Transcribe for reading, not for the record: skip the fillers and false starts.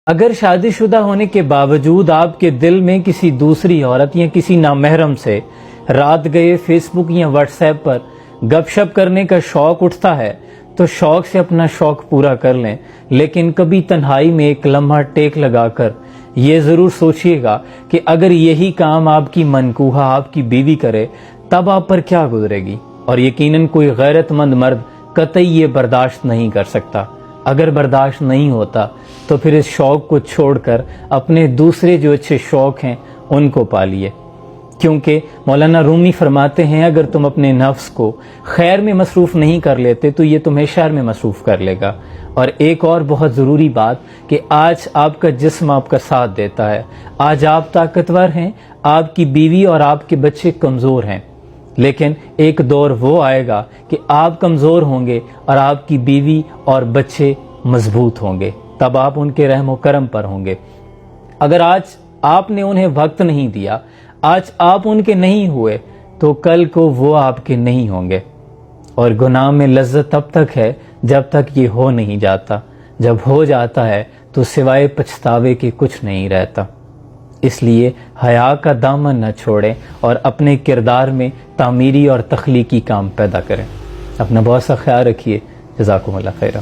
اگر شادی شدہ ہونے کے باوجود آپ کے دل میں کسی دوسری عورت یا کسی نامحرم سے رات گئے فیس بک یا واٹس ایپ پر گپ شپ کرنے کا شوق اٹھتا ہے تو شوق سے اپنا شوق پورا کر لیں، لیکن کبھی تنہائی میں ایک لمحہ ٹیک لگا کر یہ ضرور سوچئے گا کہ اگر یہی کام آپ کی منکوحہ آپ کی بیوی کرے تب آپ پر کیا گزرے گی، اور یقیناً کوئی غیرت مند مرد قطعی یہ برداشت نہیں کر سکتا۔ اگر برداشت نہیں ہوتا تو پھر اس شوق کو چھوڑ کر اپنے دوسرے جو اچھے شوق ہیں ان کو پالیے، کیونکہ مولانا رومی فرماتے ہیں اگر تم اپنے نفس کو خیر میں مصروف نہیں کر لیتے تو یہ تمہیں شر میں مصروف کر لے گا۔ اور ایک اور بہت ضروری بات کہ آج آپ کا جسم آپ کا ساتھ دیتا ہے، آج آپ طاقتور ہیں، آپ کی بیوی اور آپ کے بچے کمزور ہیں، لیکن ایک دور وہ آئے گا کہ آپ کمزور ہوں گے اور آپ کی بیوی اور بچے مضبوط ہوں گے، تب آپ ان کے رحم و کرم پر ہوں گے۔ اگر آج آپ نے انہیں وقت نہیں دیا، آج آپ ان کے نہیں ہوئے تو کل کو وہ آپ کے نہیں ہوں گے۔ اور گناہ میں لذت تب تک ہے جب تک یہ ہو نہیں جاتا، جب ہو جاتا ہے تو سوائے پچھتاوے کے کچھ نہیں رہتا۔ اس لیے حیا کا دامن نہ چھوڑیں اور اپنے کردار میں تعمیری اور تخلیقی کام پیدا کریں۔ اپنا بہت سا خیال رکھیے۔ جزاکم اللہ خیرہ۔